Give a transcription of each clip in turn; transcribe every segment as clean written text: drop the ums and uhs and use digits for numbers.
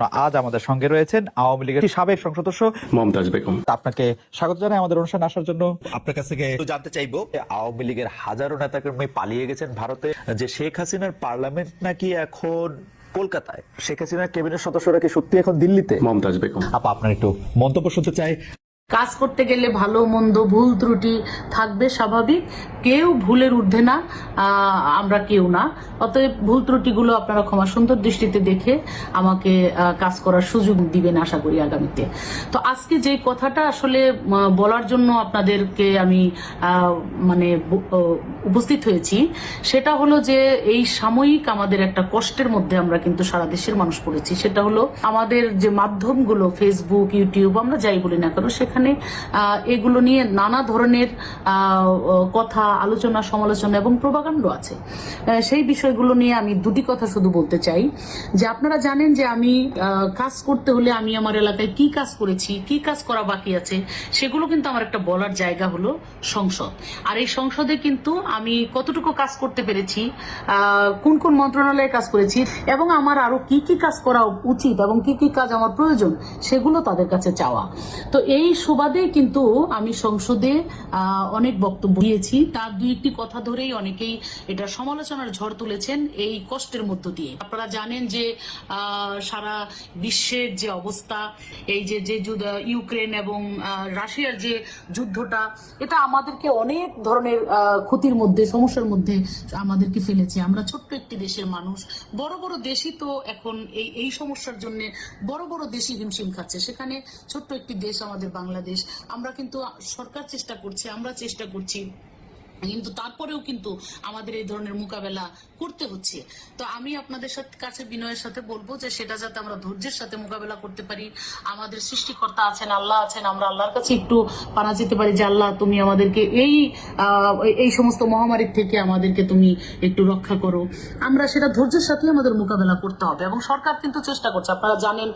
আজ আমাদের সঙ্গে রয়েছেন আওয়ামী লীগের সাবেক সংসদ সদস্য মমতাজ বেগম। আপনাকে স্বাগত জানাই আমাদের অনুষ্ঠানে আসার জন্য। আপনার কাছ থেকে জানতে চাইবো, আওয়ামী লীগের হাজারো নেতাকর্মী পালিয়ে গেছেন ভারতে, যে শেখ হাসিনার পার্লামেন্ট নাকি এখন কলকাতায়, শেখ হাসিনার ক্যাবিনেট সদস্যরা কি সত্যি এখন দিল্লিতে? মমতাজ বেগম, আপনার একটু মন্তব্য শুনতে চাই। কাজ করতে গেলে ভালো মন্দ ভুল ত্রুটি থাকবে, স্বাভাবিক। কেউ ভুলের ঊর্ধ্বে না, আমরা কেউ না। অতএব ভুল ত্রুটিগুলো আপনারা ক্ষমা সুন্দর দৃষ্টিতে দেখে আমাকে কাজ করার সুযোগ দিবেন আশা করি আগামীতে। তো আজকে যে কথাটা আসলে বলার জন্য আপনাদেরকে আমি উপস্থিত হয়েছি, সেটা হলো যে এই সাময়িক আমাদের একটা কষ্টের মধ্যে আমরা কিন্তু সারা দেশের মানুষ পড়েছি। সেটা হলো আমাদের যে মাধ্যমগুলো, ফেসবুক, ইউটিউব, আমরা যাই বলি না কেন, সেখানে এগুলো নিয়ে নানা ধরনের কথা, আলোচনা, সমালোচনা এবং প্রোপাগান্ড আছে। সেই বিষয়গুলো নিয়ে আমি দুটি কথা শুধু বলতে চাই। যে আপনারা জানেন যে আমি কাজ করতে হলে আমি আমার এলাকায় কি কাজ করেছি, কি কাজ করা বাকি আছে, সেগুলো কিন্তু আমার একটা বলার জায়গা হলো সংসদ। আর এই সংসদে কিন্তু আমি কতটুকু কাজ করতে পেরেছি, কোন কোন মন্ত্রণালয়ে কাজ করেছি এবং আমার আরো কি কি কাজ করা উচিত এবং কি কি কাজ আমার প্রয়োজন, সেগুলো তাদের কাছে চাওয়া। তো এই সুবাদে কিন্তু আমি সংসদে অনেক বক্তব্য দিয়েছি। তার দুই একটি কথা ধরেই অনেকেই এটা সমালোচনার ঝড় তুলেছেন এই কষ্টের মধ্য দিয়ে। আপনারা জানেন যে সারা বিশ্বের যে অবস্থা, এই যে ইউক্রেন এবং রাশিয়ার যে যুদ্ধটা, এটা আমাদেরকে অনেক ধরনের ক্ষতির মধ্যে, সমস্যার মধ্যে আমাদেরকে ফেলেছে। আমরা ছোট্ট একটি দেশের মানুষ, বড় বড় দেশই তো এখন এই সমস্যার জন্য বড় বড় দেশই হিমশিম খাচ্ছে। সেখানে ছোট্ট একটি দেশ আমাদের বাংলাদেশ, আমরা কিন্তু সরকার চেষ্টা করছে, আমরা চেষ্টা করছি, কিন্তু তারপরেও কিন্তু আমাদের এই ধরনের মোকাবেলা করতে হচ্ছে। তো আমি আপনাদের কাছে বিনয়ের সাথে বলবো যে সেটা যাতে আমরা ধৈর্যের সাথে মোকাবেলা করতে পারি। আমাদের সৃষ্টিকর্তা আছেন, আল্লাহ আছেন, আমরা আল্লাহর কাছে একটু পানা যেতে পারি যে আল্লাহ, তুমি আমাদেরকে এই সমস্ত মহামারীর থেকে আমাদেরকে তুমি একটু রক্ষা করো। আমরা সেটা ধৈর্যের সাথে আমাদের মোকাবেলা করতে হবে এবং সরকার কিন্তু চেষ্টা করছে। আপনারা জানেন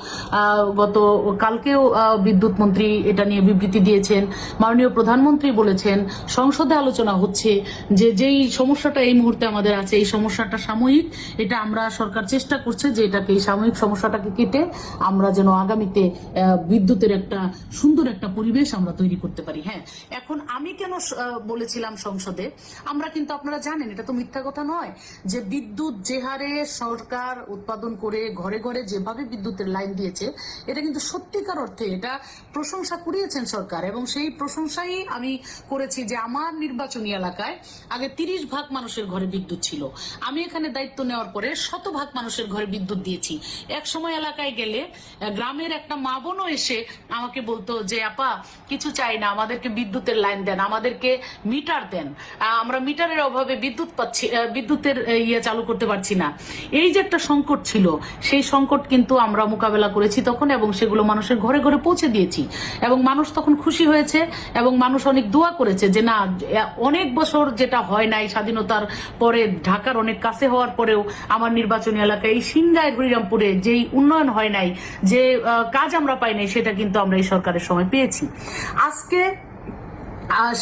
গত কালকেও বিদ্যুৎ মন্ত্রী এটা নিয়ে বিবৃতি দিয়েছেন, মাননীয় প্রধানমন্ত্রী বলেছেন, সংসদে আলোচনা হচ্ছে যে যেই সমস্যাটা এই মুহূর্তে আমাদের আছে, এই সমস্যাটা সাময়িক। এটা আমরা, সরকার চেষ্টা করছে যে এটাকে, এই সাময়িক সমস্যাটাকে কেটে আমরা যেন আগামীতে বিদ্যুতের একটা সুন্দর একটা পরিবেশ আমরা তৈরি করতে পারি। হ্যাঁ, এখন আমি কেন বলেছিলাম সংসদে, আমরা কিন্তু, আপনারা জানেন, এটা তো মিথ্যা কথা নয় যে বিদ্যুৎ যে হারে সরকার উৎপাদন করে ঘরে ঘরে যেভাবে বিদ্যুতের লাইন দিয়েছে, এটা কিন্তু সত্যিকার অর্থে এটা প্রশংসা কুড়িয়েছেন সরকার। এবং সেই প্রশংসাই আমি করেছি যে আমার নির্বাচনী এলাকায় আগে 30% মানুষের ঘরে বিদ্যুৎ ছিল, আমি এখানে দায়িত্ব নেওয়ার পরে 100% মানুষের ঘরে বিদ্যুৎ দিয়েছি। এক সময় এলাকায় গেলে গ্রামের একটা মা বোনও এসে আমাকে বলতো যে আপা, কিছু চাই না, আমাদেরকে বিদ্যুতের লাইন দেন, আমাদেরকে মিটার দেন, আমরা মিটারের অভাবে বিদ্যুতের চালু করতে পারছি না। এই যে একটা সংকট ছিল, সেই সংকট কিন্তু আমরা মোকাবেলা করেছি তখন এবং সেগুলো মানুষের ঘরে ঘরে পৌঁছে দিয়েছি এবং মানুষ তখন খুশি হয়েছে এবং মানুষ অনেক দোয়া করেছে যে না, অনেক বছর যেটা হয় নাই স্বাধীনতার পরে, ঢাকার অনেক কাছে হওয়ার পরেও আমার নির্বাচনী এলাকায় এই সিংগাইর হরিরামপুরে যেই উন্নয়ন হয় নাই, যে কাজ আমরা পাই নাই, সেটা কিন্তু আমরা এই সরকারের সময় পেয়েছি। আজকে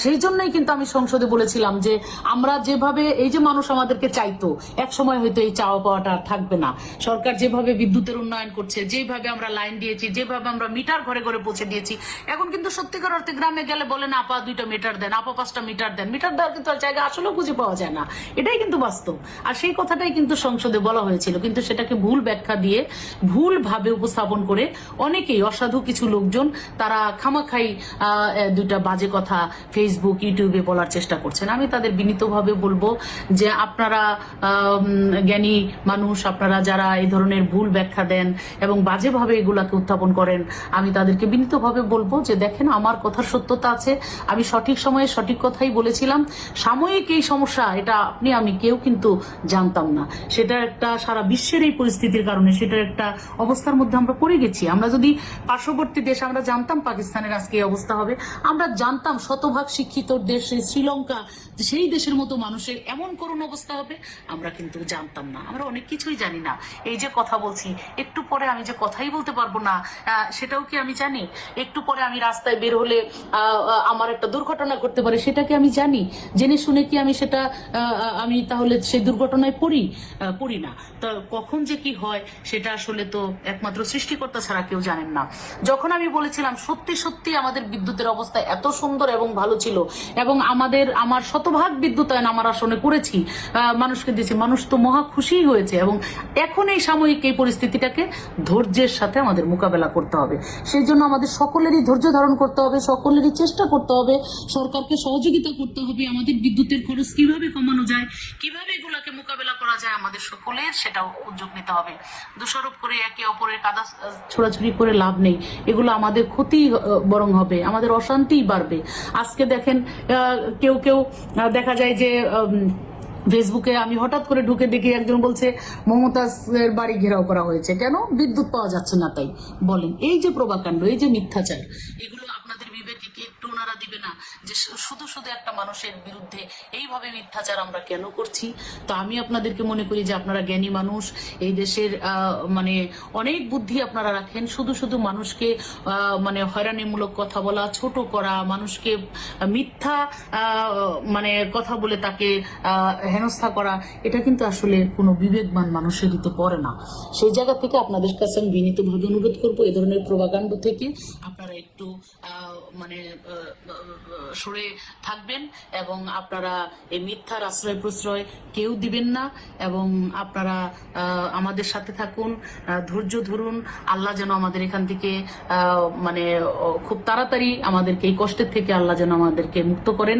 সেই জন্যই কিন্তু আমি সংসদে বলেছিলাম যে আমরা যেভাবে, এই যে মানুষ আমাদেরকে চাইতো, এক সময় হয়তো এই চাওয়া পাওয়াটা আর থাকবে না। সরকার যেভাবে বিদ্যুতের উন্নয়ন করছে, যেভাবে আমরা লাইন দিয়েছি, যেভাবে আমরা মিটার ঘরে ঘরে পৌঁছে দিয়েছি, এখন কিন্তু সত্যিকার অর্থে গ্রামে গেলে বলেন আপা 2টা মিটার দেন, আপা 5টা মিটার দেন। মিটার দেওয়ার কিন্তু আর জায়গা আসলেও খুঁজে পাওয়া যায় না, এটাই কিন্তু বাস্তব। আর সেই কথাটাই কিন্তু সংসদে বলা হয়েছিল, কিন্তু সেটাকে ভুল ব্যাখ্যা দিয়ে, ভুল ভাবে উপস্থাপন করে অনেকেই, অসাধু কিছু লোকজন, তারা খামাখাই 2টা বাজে কথা ফেসবুক, ইউটিউবে বলার চেষ্টা করছেন। আমি তাদের বিনীতভাবে বলবো যে আপনারা জ্ঞানী মানুষ, আপনারা যারা এই ধরনের ভুল ব্যাখ্যা দেন এবং বাজেভাবে এগুলাকে উত্থাপন করেন, আমি তাদেরকে বিনীতভাবে বলবো যে দেখেন, আমার কথার সত্যতা আছে, আমি সঠিক সময়ে সঠিক কথাই বলেছিলাম। সাময়িক এই সমস্যা, এটা আমি কেউ কিন্তু জানতাম না, সেটা একটা সারা বিশ্বের এই পরিস্থিতির কারণে সেটার একটা অবস্থার মধ্যে আমরা পড়ে গেছি। আমরা যদি পার্শ্ববর্তী দেশ, আমরা জানতাম পাকিস্তানের আজকে এই অবস্থা হবে, আমরা জানতাম, শত শতভাগ শিক্ষিত দেশ এই শ্রীলঙ্কা, সেই দেশের মতো মানুষের এমন করুণ অবস্থা হবে আমরা কিন্তু জানতাম না। আমরা অনেক কিছুই জানি না। এই যে কথা বলছি, একটু পরে আমি যে কথাই বলতে পারবো না সেটাও কি আমি জানি? একটু পরে আমি রাস্তায় বের হলে আমার একটা দুর্ঘটনা ঘটতে পারে, সেটা কি আমি জানি? জেনে শুনে কি আমি সেটা আমি তাহলে সেই দুর্ঘটনায় পড়ি না? তো কখন যে কি হয় সেটা আসলে তো একমাত্র সৃষ্টিকর্তা ছাড়া কেউ জানেন না। যখন আমি বলেছিলাম সত্যি সত্যি আমাদের বিদ্যুতের অবস্থা এত সুন্দর এবং ভালো ছিল, এবং আমার শতভাগ বিদ্যুতায়ন আমার আসনে করেছি, মানুষকে দিয়েছি, মানুষ তো মহা খুশি হয়েছে। এবং এখন এই সাময়িক এই পরিস্থিতিটাকে ধৈর্যের সাথে আমাদের মোকাবেলা করতে হবে। সেই জন্য আমাদের সকলেরই ধৈর্য ধারণ করতে হবে, সকলেরই চেষ্টা করতে হবে, সরকারকে সহযোগিতা করতে হবে। আমাদের বিদ্যুতের খরচ কিভাবে কমানো যায়, কিভাবে এগুলাকে মোকাবেলা করা যায়, আমাদের সকলের সেটাও উদ্যোগ নিতে হবে। দোষারোপ করে একে অপরের কাদা ছোড়াছুড়ি করে লাভ নেই। এগুলো আমাদের ক্ষতি বরং হবে, আমাদের অশান্তিই বাড়বে। আজকে দেখেন কেউ কেউ দেখা যায় যে ফেসবুকে আমি হঠাৎ করে ঢুকে দেখি একজন বলছে মমতাজের বাড়ি ঘেরাও করা হয়েছে, কেন? বিদ্যুৎ পাওয়া যাচ্ছে না তাই। বলেন, এই যে প্রভাকাণ্ড, এই যে মিথ্যাচার, এগুলো আপনাদের বিবেকে কি একটু ওনারা দিবে না যে শুধু শুধু একটা মানুষের বিরুদ্ধে এইভাবে মিথ্যাচার আমরা কেন করছি? তো আমি আপনাদেরকে মনে করি যে আপনারা জ্ঞানী মানুষ, এই দেশের মানে অনেক বুদ্ধি আপনারা রাখেন। শুধু শুধু মানুষকে মানে হয়রানিমূলক কথা বলা, ছোট করা, মানুষকে মিথ্যা মানে কথা বলে তাকে হেনস্থা করা, এটা কিন্তু আসলে কোনো বিবেকবান মানুষের দিতে পড়ে না। সেই জায়গা থেকে আপনাদের কাছে আমি বিনীতভাবে অনুরোধ করবো, এ ধরনের প্রভাকাণ্ড থেকে আপনারা একটু মানে সরে থাকবেন, এবং আপনারা এই মিথ্যার আশ্রয় প্রশ্রয় কেউ দিবেন না, এবং আপনারা আমাদের সাথে থাকুন, ধৈর্য ধরুন। আল্লাহ যেন আমাদের এখান থেকে মানে খুব তাড়াতাড়ি আমাদেরকে এই কষ্টের থেকে আল্লাহ যেন আমাদেরকে মুক্ত করেন।